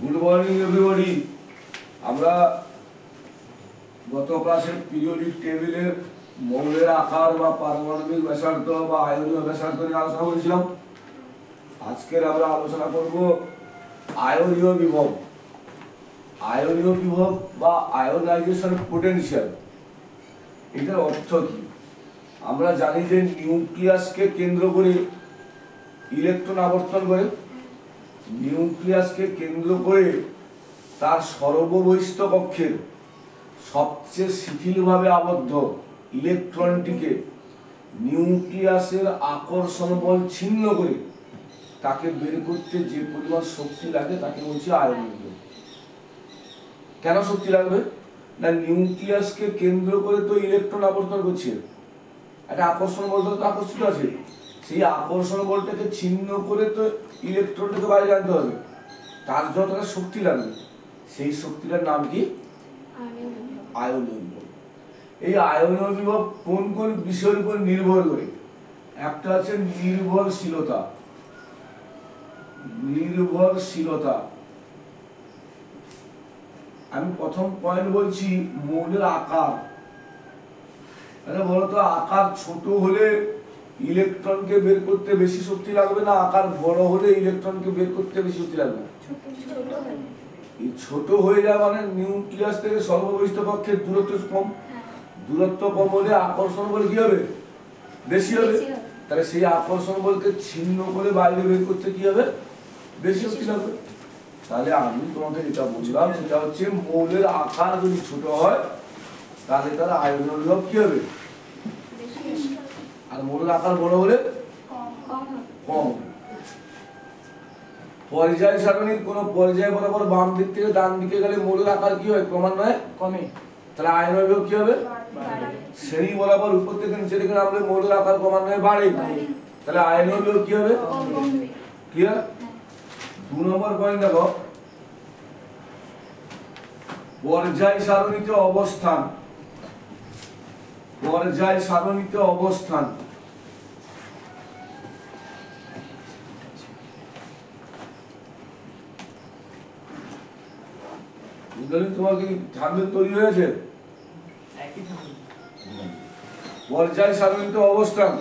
Good morning everybody. আমরা গত ক্লাসে পিরিয়ডিক টেবিলের মৌলের আকার বা পারমাণবিক ব্যাসার্ধ বা আয়নীয় ব্যাসার্ধ নিয়ে আলোচনা করেছিলাম। আজকের আমরা আলোচনা করব আয়নীয় বিভব। আয়নীয় বিভব বা আয়োনাইজেশন পোটেনশিয়াল, এটার অর্থ কি? আমরা জানি যে নিউক্লিয়াসকে কেন্দ্র করে ইলেকট্রন আবর্তন করে, নিউক্লিয়াসকে কেন্দ্র করে তার সর্ববহিস্থ কক্ষের সবচেয়ে শিথিলভাবে আবদ্ধ ইলেকট্রনটিকে নিউক্লিয়াসের আকর্ষণ বল ছিন্ন করে তাকে বের করতে যে পরিমাণ শক্তি লাগে তাকে বলছি আয়নীয় বিভব। কেন শক্তি লাগবে? না, নিউক্লিয়াসকে কেন্দ্র করে তো ইলেকট্রন আবর্তন করছে, একটা আকর্ষণ বল তো আকর্ষিত আছে, সেই আকর্ষণ বলটাকে ছিন্ন করে তো ইলেকট্রনটাকে বাইরে আনতে হবে, তার যতটা শক্তি লাগবে সেই শক্তিটার নাম কি? আয়নীয় বিভব। এই আয়নীয় বিভব কোন কোন বিষয়ের উপর নির্ভর করে? একটা আছে নির্ভরশীলতা। নির্ভরশীলতা, আমি প্রথম পয়েন্ট বলছি মৌলের আকার। আচ্ছা বলতো, আকার ছোট হলে ইলেকট্রনকে বের করতে বেশি শক্তি লাগবে না আকার বড় হলে ইলেকট্রনকে বের করতে বেশি শক্তি লাগবে? ছোট হয়ে যায় মানে নিউক্লিয়াস থেকে সর্ববহিস্থ কক্ষের দূরত্ব কম, দূরত্ব কম হলে আকর্ষণ বল কি হবে? বেশি হবে। তাহলে সেই আকর্ষণ বলকে ছিন্ন করে বাইরে বের করতে কি হবে? বেশি শক্তি লাগবে। তাহলে আমি তোমাকে যেটা বললাম সেটা হচ্ছে মৌলের আকার যদি ছোট হয় তাহলে তার আয়নীয় বিভব কি হবে? আর মৌলের আকার বড় হলে কম। পর্যায় সারণীর কোন পর্যায় বরাবর বাম দিক থেকে ডান দিকে গেলে মৌলের আকার কি হয়? ক্রমান্বয়ে কমে। তাহলে আয়নীয় বিভব কি হবে? শ্রেণী বরাবর উপর থেকে নিচে দিকে নামলে মৌলের আকার ক্রমান্বয়ে বাড়ে, তাহলে আয়নীয় বিভব কি হবে? ক্লিয়ার? 2 নম্বর পয়েন্ট দেখো, পর্যায় সারণীতে অবস্থান। পর্যায় সারণীতে অবস্থান তোমার কি ঠান্ডা তৈরি হয়েছে? পর্যায় সারণীতে অবস্থান,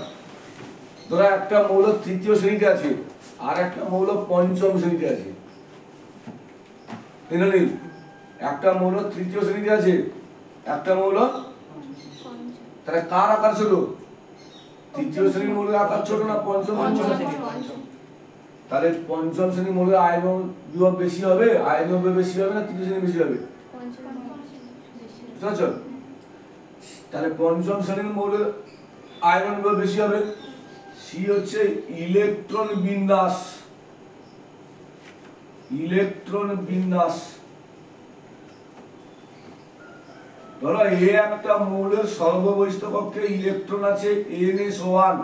ধরো একটা মৌল তৃতীয় শ্রেণীতে আছে আর একটা মৌল পঞ্চম শ্রেণীতে আছে। একটা মৌল তৃতীয় শ্রেণীতে আছে, একটা মৌল, তাহলে কার আকার ছোট? তৃতীয় শ্রেণীর মৌলের আকার ছোট না পঞ্চম? তাহলে পঞ্চম শ্রেণীর মৌলের আয়নীয় বিভব বেশি হবে, আয়নীয় বিভব বেশি হবে না তৃতীয় শ্রেণী বেশি হবে? তাহলে পঞ্চম শ্রেণীর মৌলের আয়নীয় বিভব বেশি হবে। সি হচ্ছে ইলেকট্রন বিন্যাস। ইলেকট্রন বিন্যাস, ধরো এ একটা মৌলের সর্ববহিস্থ কক্ষে ইলেকট্রন আছে NS1,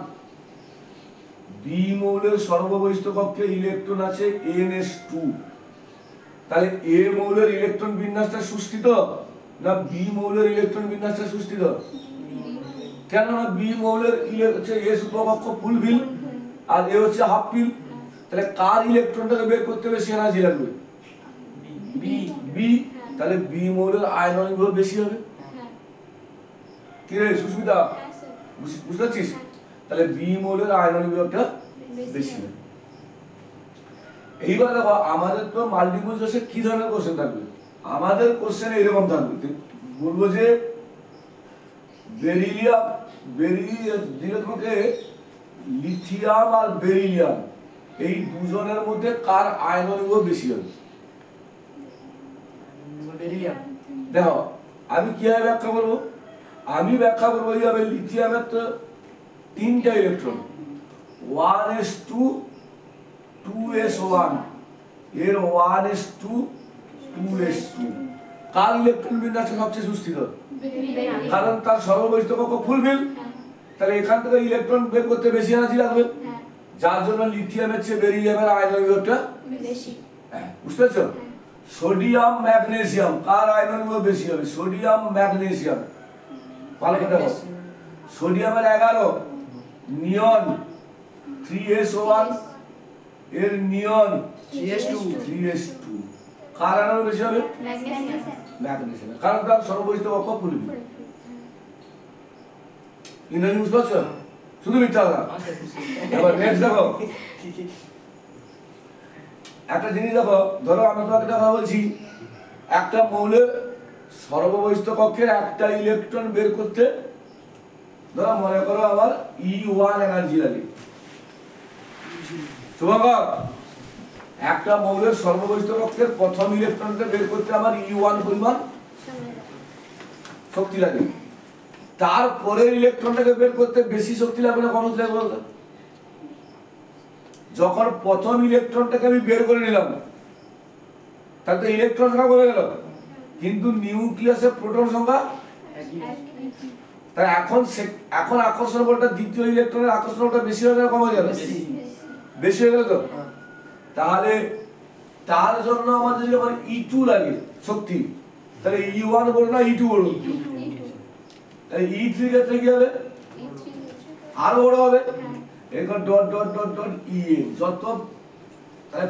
বি মৌলের সর্ববহিস্থ কক্ষে ইলেকট্রন আছে NS2। তাহলে এ মৌলের ইলেকট্রন বিন্যাসটা সুস্থিত না বি মৌলের ইলেকট্রন বিন্যাসটা সুস্থিত? কেননা বি মৌলের হচ্ছে এস উপকক্ষ ফুলফিল আর এ হচ্ছে হাফ ফিল। তাহলে কার ইলেকট্রনটাকে বের করতে বেশি এনার্জি লাগবে? বি। তাহলে বি মৌলের আয়নীয় বিভব বেশি হবে। কি রে সুস্মিতা, বুঝতে পারছিস? তাহলে বি মৌলের আয়নীয় বিভবটা বেশি হবে। এইবার দেখো, আমাদের তো মাল্টিপল চয়েসে কি ধরনের কোশ্চেন থাকবে? আমাদের কোশ্চেন এরকম থাকবে, বলবো যে বেরিলিয়াম, দিলে তোমাকে লিথিয়াম আর বেরিলিয়াম এই দুজনের মধ্যে কার আয়নীয় বিভব বেশি হবে? দেখো আমি কিভাবে ব্যাখ্যা করবো? আমি ব্যাখ্যা করবো এইভাবে, লিথিয়ামের তো 3টা ইলেকট্রন, 1s2 2s1, এর 1s2 2s2। কার ইলেকট্রন বিন্যাসটা সবচেয়ে সুস্থির? কারণ তার সর্ববহিস্থ কক্ষ ফুলফিল, তাহলে এখান থেকে ইলেকট্রন বের করতে বেশি এনার্জি লাগবে, যার জন্য লিথিয়ামের চেয়ে বেরিলিয়ামের আয়নীয় বিভবটা বেশি। বুঝতে পারছো? সোডিয়াম ম্যাগনেসিয়াম, কার আয়নীয় বিভব বেশি হবে? Sodium magnesium. ভালো করে দেখো, সোডিয়ামের 11 নিয়ন 3s1, এর নিয়ন 3s2। কার আয়নন বেশি হবে? ম্যাগনেসিয়াম। কারণ তার সর্ববহিষ্ঠ কক্ষ ফুলবি। ইংরেজি বুঝতে পারছো? শুধু মিথ্যা কথা। এবার নেক্সট দেখো, একটা জিনিস দেখো, ধরো আমি তোমাকে একটা কথা বলছি, একটা মৌলের সর্ববহিষ্ঠ কক্ষের একটা ইলেকট্রন বের করতে ধরো মনে করো আমার E1 এনার্জি লাগে। শুভঙ্কর, একটা মৌলের সর্ববহিষ্ঠ কক্ষের প্রথম ইলেকট্রনটা বের করতে আমার E1 পরিমাণ শক্তি লাগে, তারপরের ইলেকট্রনটাকে বের করতে বেশি শক্তি লাগবে না কম শক্তি লাগবে বলতো? যখন প্রথম ইলেকট্রনটাকে আমি বের করে নিলাম তাহলে তো ইলেকট্রন সংখ্যা কমে গেল, কিন্তু নিউক্লিয়াসের প্রোটন সংখ্যা। তাই এখন আকর্ষণ বলটা দ্বিতীয় ইলেকট্রনের আকর্ষণ বলটা বেশি হয়ে গেল কম হয়ে গেল? বেশি হয়ে গেল তো। তাহলে তার জন্য আমাদের যদি আবার E2 লাগে শক্তি, তাহলে E1 বলবো না E2 বলবো? তাহলে E3 ক্ষেত্রে কি হবে? আরো বড় হবে, এরকম dot dot dot dot EN যত। তাহলে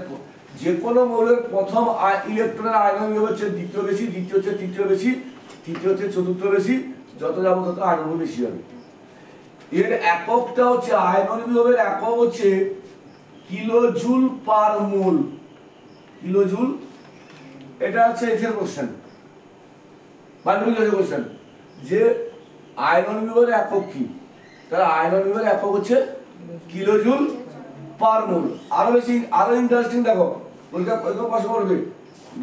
যে কোনো মৌলের প্রথম ইলেকট্রনের আয়তন হচ্ছে দ্বিতীয় বেশি, দ্বিতীয় হচ্ছে তৃতীয় বেশি, তৃতীয় হচ্ছে চতুর্থ বেশি, যত যাবো তত আয়তন বেশি হবে। এর এককটা হচ্ছে আয়তন বিভবের একক হচ্ছে কিলোজুল পার মোল। কিলোজুল, এটা হচ্ছে এর কোশ্চেন, বান্ধবীর কোশ্চেন যে আয়তন বিভবের একক কি, তাহলে আয়তন বিভবের একক হচ্ছে কিলোজুল পার মোল। আরো বেশি, আরো ইন্টারেস্টিং দেখো, পরীক্ষা একদম প্রশ্ন করবে,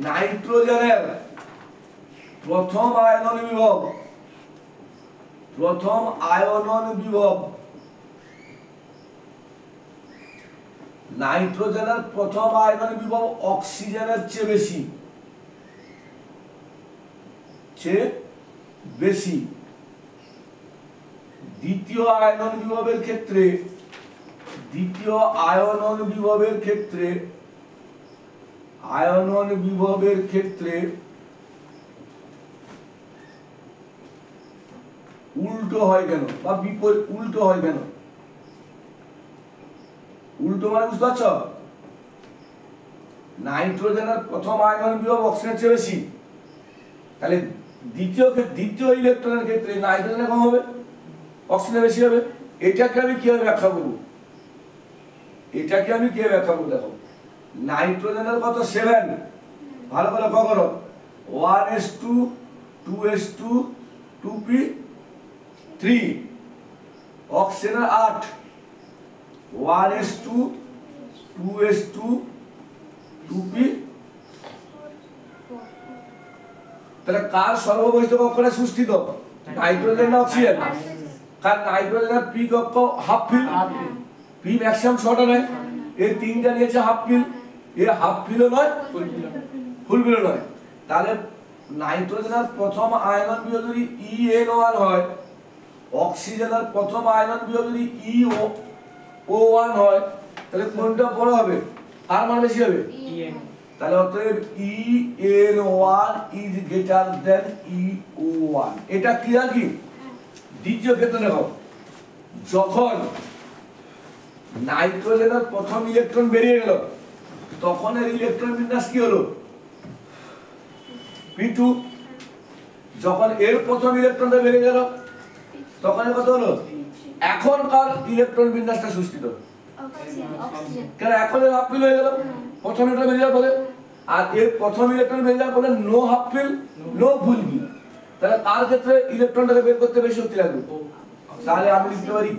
নাইট্রোজেনের প্রথম আয়তন বিভব, প্রথম আয়নন বিভব, নাইট্রোজেনের প্রথম আয়তন বিভব অক্সিজেনের চেয়ে বেশি। দ্বিতীয় আয়নন বিভবের ক্ষেত্রে, দ্বিতীয় আয়নন বিভবের ক্ষেত্রে, আয়নন বিভবের ক্ষেত্রে উল্টো হয় কেন বা বিপরীত উল্টো হয় কেন? উল্টো মানে বুঝতে পারছো? নাইট্রোজেনের প্রথম আয়নন বিভব অক্সিজেনের চেয়ে বেশি, তাহলে দ্বিতীয় ইলেকট্রনের ক্ষেত্রে নাইট্রোজেনের কম হবে, অক্সিজেনের বেশি হবে। এটাকে আমি কিভাবে ব্যাখ্যা করব? এটাকে আমি কিভাবে ব্যাখ্যা করব? দেখো, নাইট্রোজেনের কত 7, ভালো করে লক্ষ্য করো, 1s2 2s2 2p3, অক্সিজেনের 8, 1s2 2s2 2p। তাহলে কার সর্ববহিষ্ঠ কক্ষটা সুস্থিত, নাইট্রোজেন না অক্সিজেন? কারণ নাইট্রোজেনের পি কক্ষ হাফ ফিল, পি ম্যাক্সিমাম 6টা নয়, এই তিনটা নিয়েছে হাফ ফিল, এ হাফ ফিলও নয় ফুল ফিলও নয়। তাহলে নাইট্রোজেনের প্রথম আয়নন বিভব যদি EN1 হয়, অক্সিজেনের প্রথম আয়নন বিভব যদি EO1 হয়, তাহলে কোনটা বড় হবে, আর মান বেশি হবে? তাহলে অতএব EN1 is greater than EO1। এটা ক্লিয়ার কি? দ্বিতীয় ক্ষেত্রে দেখো, যখন নাইট্রোজেনের প্রথম ইলেকট্রন বেরিয়ে গেল তখন এর ইলেকট্রন বিন্যাস কি হলো? P2। যখন এর প্রথম ইলেকট্রনটা বেরিয়ে গেল তখন এর কত হলো? এখনকার ইলেকট্রন বিন্যাসটা সুস্থিত, কারণ এখন এর হাফ ফিল হয়ে গেল প্রথম ইলেকট্রন বেরিয়ে যাওয়ার ফলে, আর এর প্রথম ইলেকট্রন বেরিয়ে যাওয়ার ফলে no half fill no full fill. তাহলে তার ক্ষেত্রে ইলেকট্রনটাকে বের করতে বেশি শক্তি লাগবে। তাহলে আমি লিখতে পারি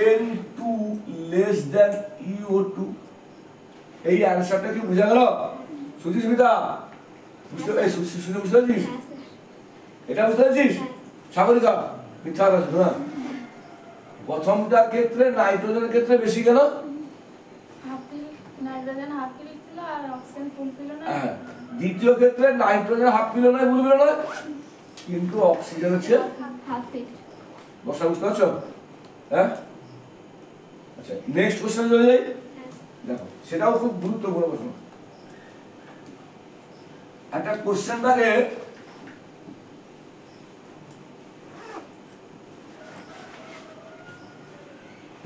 En2 লেস দেন EO2। এই অ্যানসারটা কি বুঝা গেল সুচিস্মিতা? বুঝতে পারছিস? এটা বুঝতে পারছিস সাগরিকা? মিথ্যা কথা না, প্রথমটার ক্ষেত্রে নাইট্রোজেনের ক্ষেত্রে বেশি গেল, দ্বিতীয় ক্ষেত্রে নাইট্রোজেন হাফ ফিল নয় ফুল ফিল নয়, কিন্তু অক্সিজেন হচ্ছে বসা। বুঝতে পারছো? হ্যাঁ, আচ্ছা নেক্সট কোশ্চেন চলে যাই। দেখো, সেটাও খুব গুরুত্বপূর্ণ প্রশ্ন। একটা কোশ্চেন থাকে,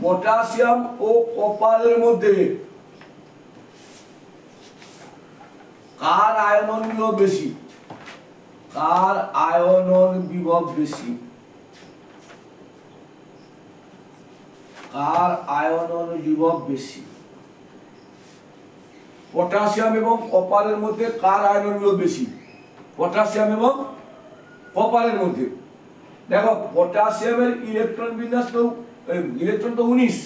পটাশিয়াম ও কপারের মধ্যে কার আয়নন বিভব বেশি? কার আয়নন বিভব বেশি? কার আয়নন বিভব বেশি? পটাশিয়াম এবং কপারের মধ্যে কার আয়নন বিভব বেশি? পটাশিয়াম এবং কপারের মধ্যে। দেখো পটাশিয়ামের ইলেকট্রন বিন্যাস তো ইলেকট্রন তো 19,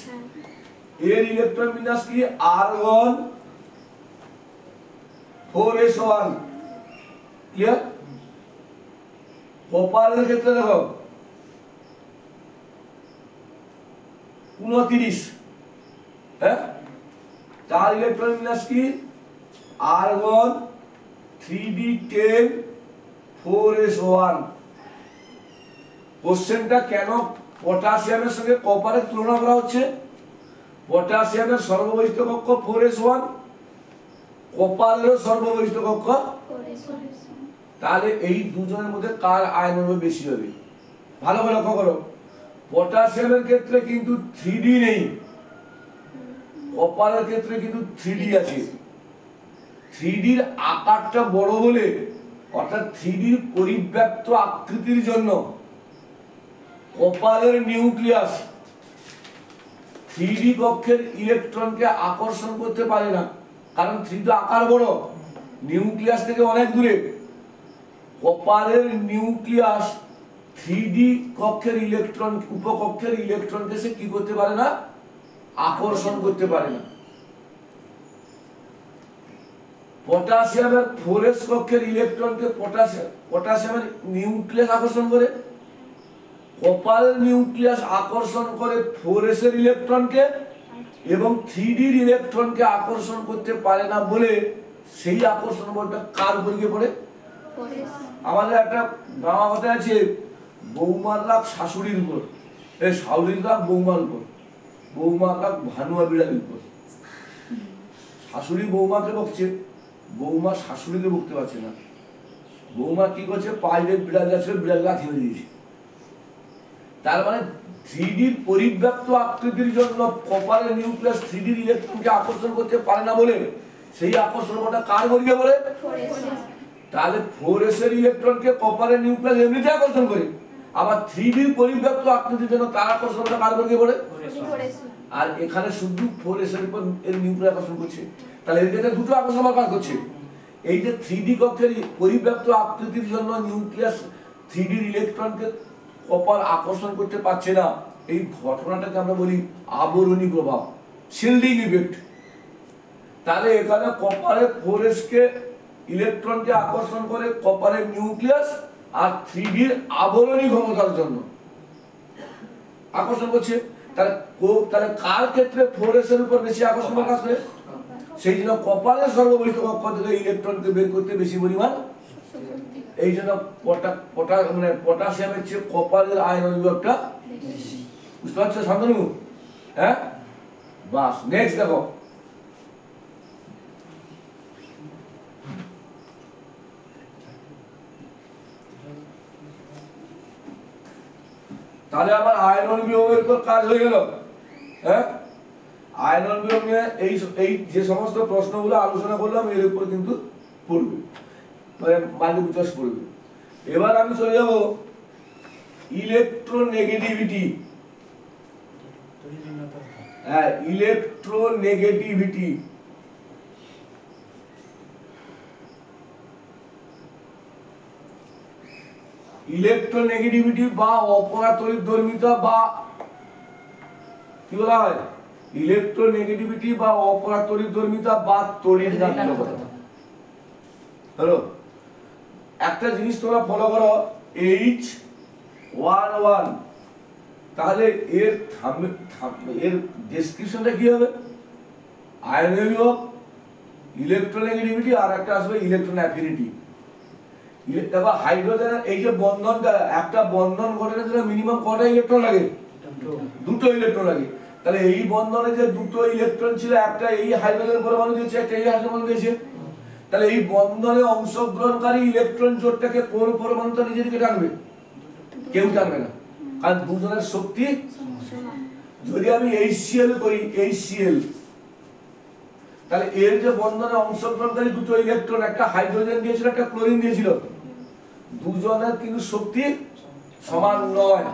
এর ইলেকট্রন বিন্যাস কি R1 4s1, ক্লিয়ার? কপারের ক্ষেত্রে দেখো 29, হ্যাঁ, তার ইলেকট্রন বিন্যাস কি R1 3d10 4s1। কোশ্চেনটা কেন পটাশিয়ামের সঙ্গে কপারের তুলনা করা হচ্ছে? পটাশিয়ামের সর্ববহিষ্ঠ কক্ষ 4s1, কপারেরও সর্ববহিষ্ঠ কক্ষ, তাহলে এই দুজনের মধ্যে কার আয়নন বেশি হবে? ভালো করে লক্ষ্য করো, পটাশিয়ামের ক্ষেত্রে কিন্তু 3d নেই, কপারের ক্ষেত্রে কিন্তু 3d আছে। 3d এর আকারটা বড় বলে, অর্থাৎ 3d এর পরিব্যাপ্ত আকৃতির জন্য কপারের নিউক্লিয়াস 3d কক্ষের ইলেকট্রনকে আকর্ষণ করতে পারে না, কারণ 3d আকার বড়, নিউক্লিয়াস থেকে অনেক দূরে। কপারের নিউক্লিয়াস 3d কক্ষের ইলেকট্রন, উপকক্ষের ইলেকট্রনকে সে কি করতে পারে না? আকর্ষণ করতে পারে না। পটাশিয়ামের 4s কক্ষের ইলেকট্রনকে পটাশিয়ামের নিউক্লিয়াস আকর্ষণ করে, কপারের নিউক্লিয়াস আকর্ষণ করে 4s এর ইলেকট্রনকে, এবং 3d এর ইলেকট্রনকে আকর্ষণ করতে পারে না বলে সেই আকর্ষণ বলটা কার উপর গিয়ে পড়ে? আমাদের একটা গাঁয়া কথা আছে, বৌমার রাগ শাশুড়ির উপর, এই শাশুড়ির রাগ বৌমার উপর, বৌমার রাগ ভানুয়া বিড়ালির উপর। শাশুড়ি বৌমাকে বকছে, বৌমা শাশুড়িকে বকতে পারছে না। বৌমা কি করছে, পায়ে বিড়াল যাচ্ছে, বিড়াল গা থেমে দিয়েছে। তার মানে 3d পরিব্যাপ্ত আকৃতির জন্য কপারের নিউক্লিয়াস 3d ইলেকট্রনকে আকর্ষণ করতে পারে না বলে সেই আকর্ষণ বলটা কার বলিয়ে বলে? তাহলে 4s এর ইলেকট্রনকে কপারের নিউক্লিয়াস এমনিতে আকর্ষণ করে, আবার 3d পরিব্যাপ্ত আকৃতির জন্য তার আকর্ষণটা কার বলিয়ে বলে? আর এখানে শুধু 4s এর উপর এর নিউক্লিয়াস আকর্ষণ করছে, তাহলে এর ক্ষেত্রে দুটো আকর্ষণ কাজ করছে। এই যে 3d কক্ষের পরিব্যাপ্ত আকৃতির জন্য নিউক্লিয়াস 3d ইলেকট্রনকে কপার আকর্ষণ করতে পারছে না, এই ঘটনাটাকে আমরা বলি আবরণী প্রভাব, শিল্ডিং ইফেক্ট। তাহলে এখানে কপারের 4s কে ইলেকট্রনকে আকর্ষণ করে কপারের নিউক্লিয়াস, আর 3d এর আবরণী ক্ষমতার জন্য আকর্ষণ করছে। তাহলে কার ক্ষেত্রে 4s এর উপর বেশি আকর্ষণ কাজ করে? সেই জন্য কপারের সর্ববহিষ্ঠ কক্ষ থেকে ইলেকট্রনকে বের করতে বেশি পরিমাণ, এই জন্য পটাশিয়ামের চেয়ে কপারের আয়নন বিভবটা, বুঝতে পারছো শান্তনু? হ্যাঁ, বাস। নেক্সট দেখো, তাহলে আমার আয়নন বিভবের উপর কাজ হয়ে গেল। হ্যাঁ, আয়নন বিভব নিয়ে এই যে সমস্ত প্রশ্নগুলো আলোচনা করলাম এর উপর কিন্তু পড়বে, মানে মাল্টিপ্লাস পড়বে। এবার আমি চলে যাব ইলেকট্রোনেগেটিভিটি। হ্যাঁ, ইলেকট্রোনেগেটিভিটি। ইলেকট্রোনেগেটিভিটি বা অপরাতড়িৎধর্মিতা, বা কি বলা হয়, ইলেকট্রোনেগেটিভিটি বা অপরাতড়িৎধর্মিতা বা তড়িৎ নাট্যকতা। হ্যালো, একটা জিনিস তোমরা ফলো করো, H11, তাহলে এর এর ডেসক্রিপশনটা কি হবে? আয়নীয় বিভব, ইলেকট্রোনেগেটিভিটি, আর একটা আসবে ইলেকট্রন অ্যাফিনিটি। দেখো হাইড্রোজেনের এই যে বন্ধনটা, একটা বন্ধন গঠনের জন্য মিনিমাম কটা ইলেকট্রন লাগে? দুটো ইলেকট্রন লাগে। তাহলে এই বন্ধনে যে দুটো ইলেকট্রন ছিল, একটা এই হাইড্রোজেন পরমাণু দিয়েছে, একটা এই হাইড্রোজেন পরমাণু দিয়েছে, তাহলে এই বন্ধনে অংশগ্রহণকারী ইলেকট্রন জোটটাকে কোন পরমাণুটা নিজের দিকে টানবে? কেউ টানবে না, কারণ দুজনের শক্তি। যদি আমি HCl করি, HCl, তাহলে এর যে বন্ধনে অংশগ্রহণকারী দুটো ইলেকট্রন, একটা হাইড্রোজেন দিয়েছিল একটা ক্লোরিন দিয়েছিল, দুজনের কিন্তু শক্তি সমান নয়,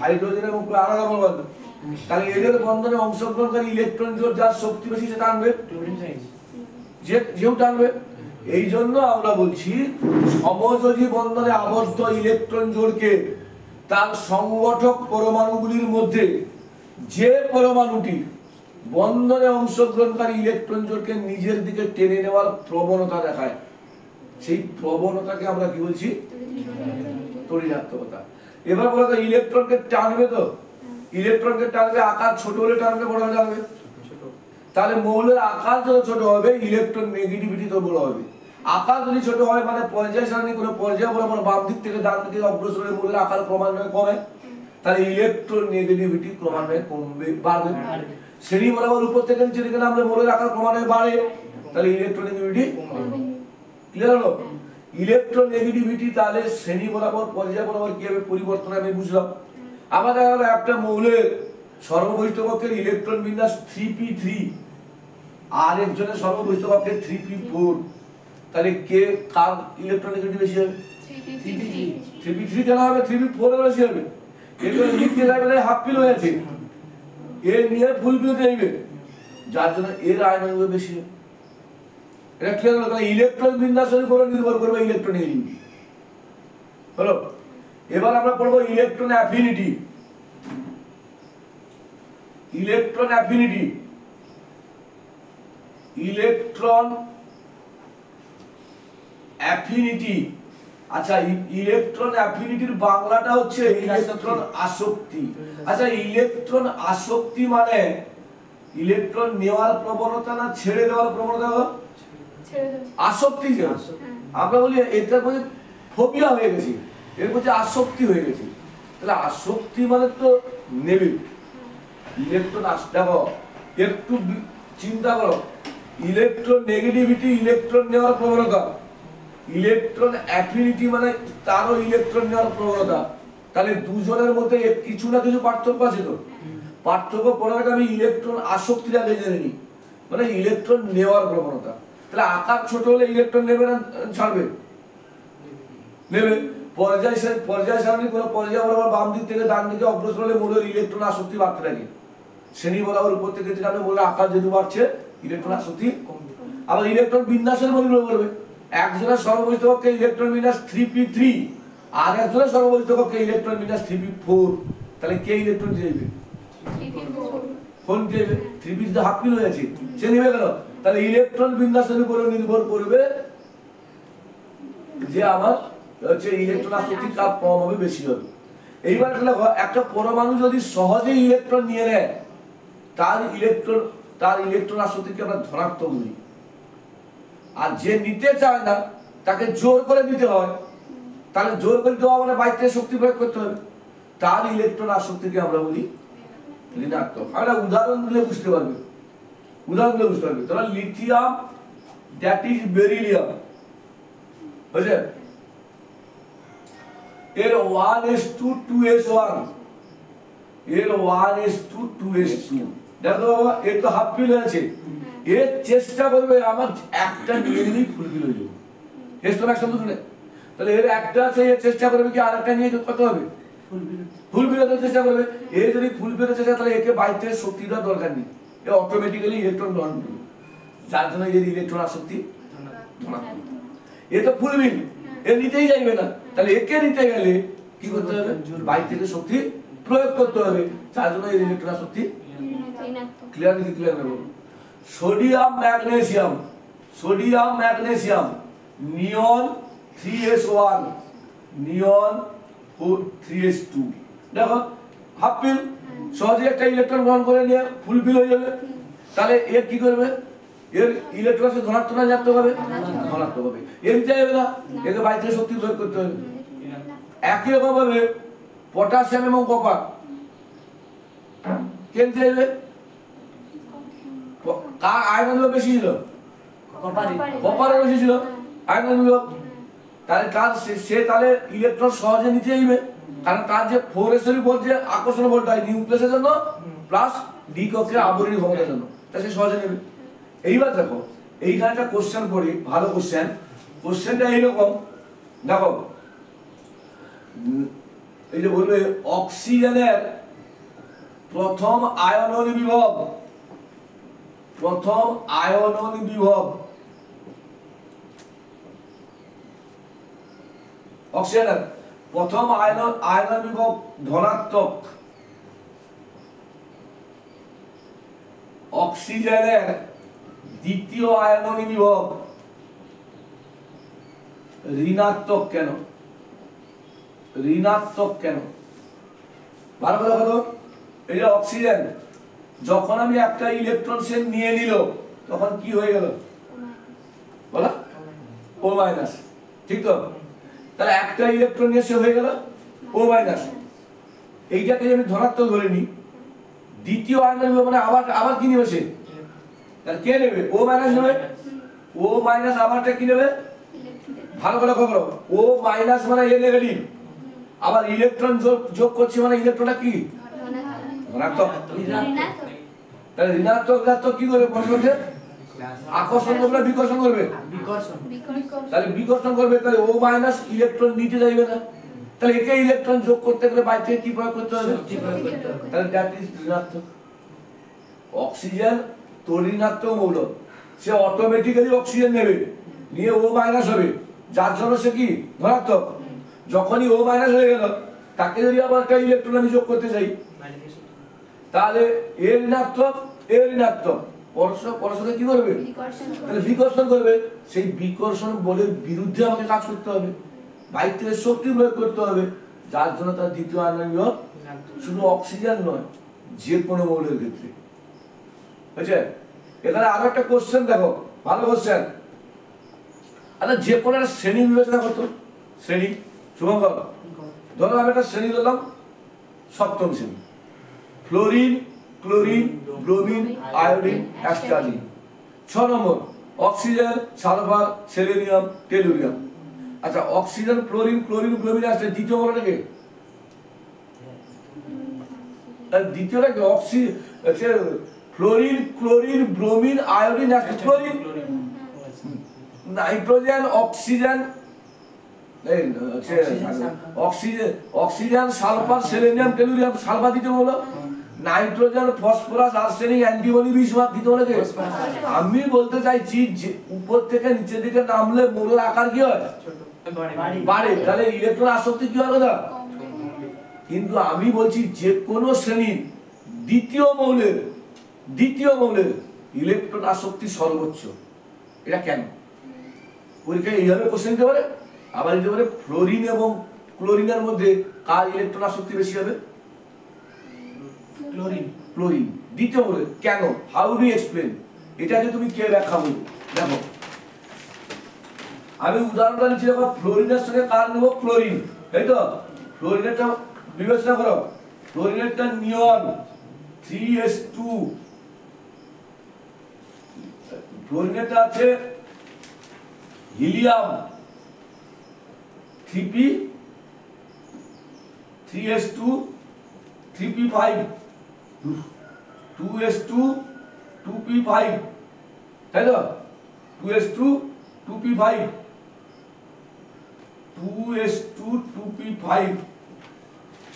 হাইড্রোজেন এবং আলাদা বন্ধন। তাহলে এদের বন্ধনে অংশগ্রহণকারী ইলেকট্রন জোড় যার শক্তি বেশি সে টানবে, যেও টানবে। এই জন্য আমরা বলছি সমযোজী বন্ধনে আবদ্ধ ইলেকট্রন জোড়কে তার সংগঠক পরমাণুগুলির মধ্যে যে পরমাণুটি বন্ধনে অংশগ্রহণকারী ইলেকট্রন জোড়কে নিজের দিকে টেনে নেওয়ার প্রবণতা দেখায়, সেই প্রবণতাকে আমরা কি বলছি? তড়িৎাত্মকতা। এবার বলো তো ইলেকট্রনকে টানবে, তো ইলেকট্রনকে টানবে, আকার ছোট হলে টানবে বড় হলে টানবে? তাহলে মৌলের আকার যত ছোট হবে ইলেকট্রন নেগেটিভিটি তো বড় হবে। আকার যদি ছোট হয় মানে পর্যায় সারণী কোনো পর্যায় বরাবর বাম দিক থেকে ডান দিকে অগ্রসর হলে মৌলের আকার ক্রমান্বয়ে কমে, তাহলে ইলেকট্রন নেগেটিভিটি ক্রমান্বয়ে কমবে, বাড়বে। শ্রেণী বরাবর উপর থেকে নিচে দিকে নামলে মৌলের আকার ক্রমান্বয়ে বাড়ে, তাহলে ইলেকট্রন নেগেটিভিটি ক্লিয়ার হলো? ইলেকট্রন নেগেটিভিটি তাহলে শ্রেণী বরাবর পর্যায় বরাবর কিভাবে পরিবর্তন আমি বুঝলাম। আমাদের একটা মৌলের সর্ববহিষ্ঠ কক্ষের ইলেকট্রন বিন্যাস 3p3 আর একজনের সর্ববহিষ্ঠ কক্ষের 3p4, তাহলে কে কার ইলেকট্রন নেগেটিভ বেশি হবে? 3p3 কেন হবে? 3p4 এর বেশি হবে। এগুলো লিখতে যাবে হাফ পিল হয়ে আছে, এর নিয়ে ফুল পিল যাইবে, যার জন্য এর আয়ন হবে বেশি হবে। এটা ক্লিয়ার হলো? তাহলে ইলেকট্রন বিন্যাসের উপর নির্ভর করবে ইলেকট্রন নেগেটিভিটি হলো। এবার আমরা পড়বো electron affinity. Electron affinity, electron affinity. আচ্ছা, ইলেকট্রন অ্যাফিনিটির বাংলাটা হচ্ছে ইলেকট্রন আসক্তি। আচ্ছা, ইলেকট্রন আসক্তি মানে ইলেকট্রন নেওয়ার প্রবণতা না ছেড়ে দেওয়ার প্রবণতা? আসক্তি। আমরা বলি এটা বলি ফোবিয়া হয়ে গেছে, এর বলছে আসক্তি হয়ে গেছে। তাহলে আসক্তি মানে তো নেবে ইলেকট্রন। দেখো একটু চিন্তা করো, ইলেকট্রন নেগেটিভিটি ইলেকট্রন নেওয়ার প্রবণতা, ইলেকট্রন অ্যাফিনিটি মানে তারও ইলেকট্রন নেওয়ার প্রবণতা। তাহলে দুজনের মধ্যে কিছু না কিছু পার্থক্য আছে। তো পার্থক্য পড়ার আগে আমি ইলেকট্রন আসক্তির আগে জেনে নিই, মানে ইলেকট্রন নেওয়ার প্রবণতা। তাহলে আকার ছোট হলে ইলেকট্রন নেবে না ছাড়বে? নেবে। পর্যায় সারণী কোনো পর্যায় বরাবর বাম দিক থেকে ডান দিকে অগ্রসর হলে মৌলের ইলেকট্রন আসক্তি বাড়তে থাকে। শ্রেণী বরাবর উপর থেকে যেটা মৌলের আকার যেহেতু বাড়ছে ইলেকট্রন আসক্তি কমবে। আবার ইলেকট্রন বিন্যাসের উপর নির্ভর করবে। একজনের সর্ববহিষ্ঠ কক্ষে ইলেকট্রন বিন্যাস 3p3 আর একজনের সর্ববহিষ্ঠ কক্ষে ইলেকট্রন বিন্যাস 3p4, তাহলে কে ইলেকট্রন যাইবে? কোন যাইবে? 3p তো হাফ পিল হয়েছে, সে নেবে কেন? তাহলে ইলেকট্রন বিন্যাসের উপর নির্ভর করবে যে আমার হচ্ছে ইলেকট্রন আসক্তি কার কম হবে বেশি হবে। এইবার একটা পরমাণু যদি সহজেই ইলেকট্রন নিয়ে নেয় তার ইলেকট্রন আসক্তিকে আমরা ধনাত্মক বলি। আর যে নিতে চায় না তাকে জোর করে দিতে হয়, তাহলে জোর করে দেওয়া মানে বাইরে শক্তি প্রয়োগ করতে হবে, তার ইলেকট্রন আসক্তিকে আমরা বলি ঋণাত্মক। আমরা উদাহরণ দিলে বুঝতে পারবে, তোমরা লিথিয়াম দ্যাট ইজ বেরিলিয়াম বুঝলে, এর 1s2 2s1, এর 1s2 2s2। দেখো বাবা, এর তো হাফ পিল আছে, এর চেষ্টা করবে আমার একটা নিয়ে নিলেই ফুল পিল হয়ে যাবে। এস্টোন একসাথে শুনে, তাহলে এর একটা আছে, এর চেষ্টা করবে কি আর একটা নিয়ে কত হবে? ফুল পিল হতে চেষ্টা করবে। এ যদি ফুল পিল চেষ্টা, তাহলে একে বাইরে শক্তি দেওয়ার দরকার নেই, এ অটোমেটিক্যালি ইলেকট্রন গ্রহণ করবে, যার জন্য এর ইলেকট্রন আসক্তি ধনাত্মক। এ তো ফুল পিল, এ নিতেই যাইবে না, তাহলে একে নিতে গেলে কি করতে হবে? বাইরে থেকে শক্তি প্রয়োগ করতে হবে, যার জন্য এর ইলেকট্রন আসক্তি ক্লিয়ার নাকি? ক্লিয়ার নেব। সোডিয়াম ম্যাগনেসিয়াম নিয়ন 3s1 নিয়ন 3s2। দেখো হাফ পিল, সহজে একটা ইলেকট্রন গ্রহণ করে নিয়ে ফুল পিল হয়ে যাবে। তাহলে এর কি করবে? এর ইলেকট্রন ধনাত্মক না ঋণাত্মক হবে? ধনাত্মক হবে। এর নিতে যাবে না, একে বাইরে শক্তি প্রয়োগ করতে হবে। একই রকম ভাবে পটাশিয়াম এবং কপার কে নিতে যাবে? কার আয়রন বেশি ছিল? কপারের বেশি ছিল আয়রন। তাহলে তাহলে ইলেকট্রন সহজে নিতে যাইবে, কারণ তার যে 4s এর উপর যে আকর্ষণ বলটা নিউক্লিয়াসের জন্য প্লাস ডি কক্ষের আবরণী ক্ষমতার জন্য, তা সে সহজে নেবে। এইবার দেখো এইখানে একটা কোশ্চেন করি, ভালো কোশ্চেন। কোশ্চেনটা এইরকম, দেখো এই যে বলবে অক্সিজেনের প্রথম আয়নন বিভব, প্রথম আয়নন বিভব, অক্সিজেনের প্রথম আয়নন বিভব ধনাত্মক, অক্সিজেনের দ্বিতীয় আয়নন বিভব ঋণাত্মক কেন? ঋণাত্মক কেন? ভালো করে দেখো তো, এই যে অক্সিজেন যখন আমি একটা ইলেকট্রন সে নিয়ে নিল তখন কি হয়ে গেল বলো? ও মাইনাস, ঠিক তো? তাহলে একটা ইলেকট্রন নিয়ে সে হয়ে গেল ও মাইনাস। এইটাকে আমি ধনাত্মক ধরে নিই, দ্বিতীয় আয়নন বিভব মানে আবার আবার কি নেবে সে? তাহলে কে নেবে? ও মাইনাস নেবে। ও মাইনাস আবারটা কি নেবে? ভালো করে লক্ষ্য করো, ও মাইনাস মানে এ নেগেটিভ, আবার ইলেকট্রন যোগ করছি মানে ইলেকট্রনটা কি ধনাত্মক। তাহলে ঋণাত্মক ঋণাত্মক কি করবে? পরস্পরকে আকর্ষণ করবে না বিকর্ষণ করবে? তাহলে বিকর্ষণ করবে, তাহলে ও মাইনাস ইলেকট্রন নিতে যাইবে না, তাহলে একে ইলেকট্রন যোগ করতে গেলে বাইরে থেকে কি প্রয়োগ করতে হবে? তাহলে দ্যাট ইজ ঋণাত্মক। অক্সিজেন তো ঋণাত্মক মৌল, সে অটোমেটিক্যালি অক্সিজেন নেবে, নিয়ে ও মাইনাস হবে, যার জন্য সে কি ধনাত্মক। যখনই ও মাইনাস হয়ে গেল তাকে যদি আবার একটা ইলেকট্রন আমি যোগ করতে চাই তাহলে এ ঋণাত্মক এ ঋণাত্মক পরস্পর কি করবে? তাহলে বিকর্ষণ করবে। সেই বিকর্ষণ বলের বিরুদ্ধে আমাকে কাজ করতে হবে, বাইরে থেকে শক্তি প্রয়োগ করতে হবে, যার জন্য তার দ্বিতীয় আয়নন বিভব শুধু অক্সিজেন নয় যে কোনো মৌলের ক্ষেত্রে। বুঝছে? এখানে আরো একটা কোশ্চেন দেখো, ভালো কোশ্চেন। আচ্ছা, যে কোনো একটা শ্রেণী বিবেচনা করতো, শ্রেণী শুভঙ্কর, ধরো আমি একটা শ্রেণী ধরলাম সপ্তম শ্রেণী, fluorine, chlorine, bromine, iodine, astatine. 6 number oxygen, sulphur, selenium, tellurium. আচ্ছা, অক্সিজেন, ক্লোরিন, ব্রোমিন, অ্যাস্টালিন, দ্বিতীয় মৌলটা কে? দ্বিতীয়টা কি? Oxygen, fluorine, chlorine, bromine, iodine, astatine. Fluorine, nitrogen, oxygen, oxygen, sulphur, selenium, tellurium. Sulphur দ্বিতীয় মৌল, nitrogen, phosphorus, arsenic, antimony, bismuth দ্বিতীয় মৌল কে? আমি বলতে চাইছি যে উপর থেকে নিচের দিকে নামলে মৌলের আকার কি হয়? বাড়ে, তাহলে ইলেকট্রন আসক্তি কি হয় কথা? কিন্তু আমি বলছি যে কোনো শ্রেণীর দ্বিতীয় মৌলের ইলেকট্রন আসক্তি সর্বোচ্চ। এটা কেন? পরীক্ষায় এইভাবে কোশ্চেন দিতে পারে, আবার দিতে পারে ফ্লোরিন এবং ক্লোরিনের মধ্যে কার ইলেকট্রন আসক্তি বেশি হবে? ক্লোরিন দ্বিতীয় মৌলের। কেন? How do explain? এটাকে তুমি কে ব্যাখ্যা বলবে? দেখো আমি উদাহরণটা নিচ্ছি, দেখো ফ্লোরিনের সঙ্গে কার নেব? ক্লোরিন, তাই তো? ফ্লোরিনেরটা বিবেচনা করো, ফ্লোরিনেরটা নিয়ন 3s2, ফ্লোরিনেরটা আছে helium 3p 3s2 3p5 2s2 2p5, তাই তো? 2s2 2p5 2s2 2p5।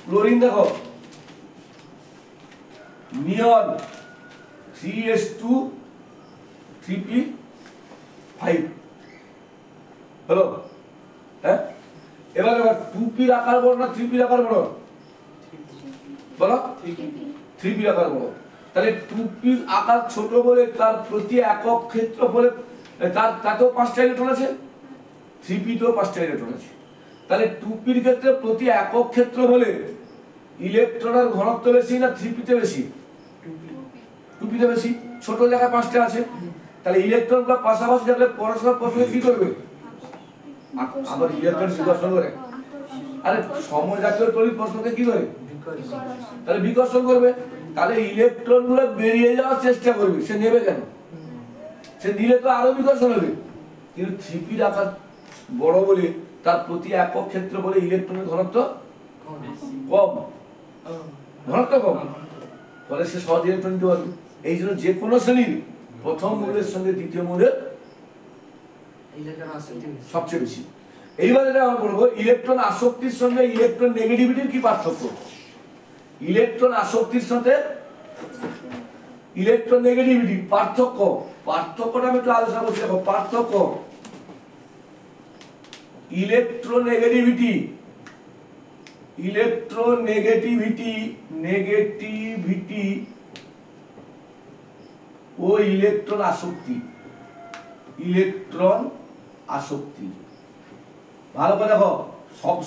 Chlorine দেখো নিয়ন 3s2 3p5 হলো। হ্যাঁ, এবার 2p আকার বড় না 3p আকার বড়? বলো 3p আকার বড়। তাহলে 2p আকার ছোট বলে তার প্রতি একক ক্ষেত্রফলে তাতেও 5টা ইলেকট্রন আছে, 3p তেও 5টা ইলেকট্রন আছে। তাহলে 2p এর ক্ষেত্রে প্রতি একক ক্ষেত্র বলে ইলেকট্রনের ঘনত্ব বেশি না 3p তে বেশি? 2p তে বেশি, ছোট জায়গায় 5টা আছে। তাহলে ইলেকট্রনগুলো পাশাপাশি থাকলে পরস্পর কি করবে? আবার ইলেকট্রন বিকর্ষণ করে। আরে সমজাতীয় তড়িৎ পরস্পরকে কি করে? তাহলে বিকর্ষণ করবে। তাহলে ইলেকট্রনগুলো বেরিয়ে যাওয়ার চেষ্টা করবে, সে নেবে কেন? সে নিলে তো আরো বিকর্ষণ হবে। কিন্তু 3p আকার বড় বলে তার প্রতি একক ক্ষেত্র বলে ইলেকট্রনের ঘনত্ব কম, ফলে সে সহজ ইলেকট্রন নিতে পারবে। এই জন্য যে কোনো শ্রেণীর প্রথম মৌলের সঙ্গে দ্বিতীয় মৌলের সবচেয়ে বেশি। এইবারে আমরা বলবো ইলেকট্রন আসক্তির সঙ্গে ইলেকট্রন নেগেটিভিটির কি পার্থক্য। ইলেকট্রন আসক্তির সাথে ইলেকট্রন নেগেটিভিটি পার্থক্যটা আমি একটু আলোচনা করছি। দেখো পার্থক্য, নেগেটিভিটি ও ইলেকট্রন আসক্তি। ভালো করে দেখো,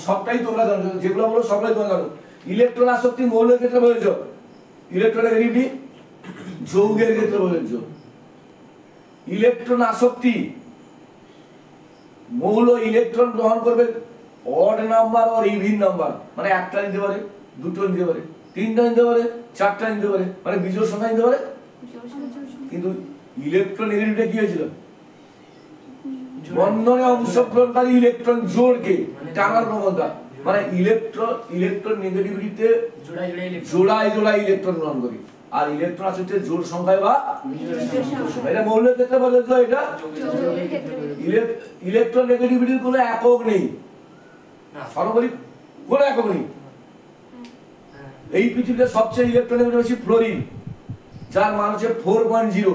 সবটাই তোমরা জানো, যেগুলো বলো সবটাই তোমরা জানো। ইলেকট্রন আসক্তি মৌলের ক্ষেত্রে প্রযোজ্য, ইলেকট্রন নেগেটিভিটি যৌগের ক্ষেত্রে প্রযোজ্য। ইলেকট্রন আসক্তি মৌল ইলেকট্রন গ্রহণ করবে অড নাম্বার আর ইভিন নাম্বার, মানে একটা নিতে পারে, দুটো নিতে পারে, তিনটা নিতে পারে, চারটা নিতে পারে, মানে বিজোড় সংখ্যা নিতে পারে। কিন্তু ইলেকট্রন নেগেটিভিটি কি হয়েছিল, বন্ধনে অংশগ্রহণকারী ইলেকট্রন জোড়কে টানার প্রবণতা, মানে ইলেকট্রন নেগেটিভিটিতে জোড়ায় ইলেকট্রন গ্রহণ করে, আর ইলেকট্রন আসক্তি জোড় সংখ্যায় বা এটা মৌলের ক্ষেত্রে প্রযোজ্য। এটা ইলেকট্রন নেগেটিভিটির কোনো একক নেই, সর্বোপরি কোনো একক নেই। এই পৃথিবীতে সবচেয়ে ইলেকট্রন নেগেটিভ হচ্ছে ফ্লোরিন, যার মান হচ্ছে 4.0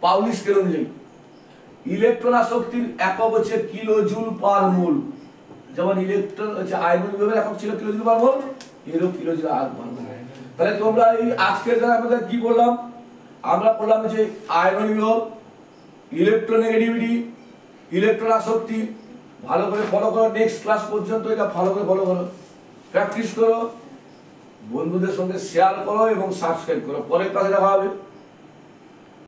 পাউলি স্কেল অনুযায়ী। ইলেকট্রন আসক্তির একক হচ্ছে কিলো জুল পার মোল, যেমন ইলেকট্রন হচ্ছে আয়রন বিভবের একক ছিল কিলো জুল পার মোল, এরও কিলো জুল আর পার মোল। তাহলে তোমরা এই আজকের যারা আমাদের কি বললাম, আমরা বললাম যে আয়রন বিভব, ইলেকট্রন নেগেটিভিটি, ইলেকট্রন আসক্তি। ভালো করে ফলো করো, নেক্সট ক্লাস পর্যন্ত এটা ভালো করে ফলো করো, প্র্যাকটিস করো, বন্ধুদের সঙ্গে শেয়ার করো এবং সাবস্ক্রাইব করো। পরের ক্লাসে দেখা হবে।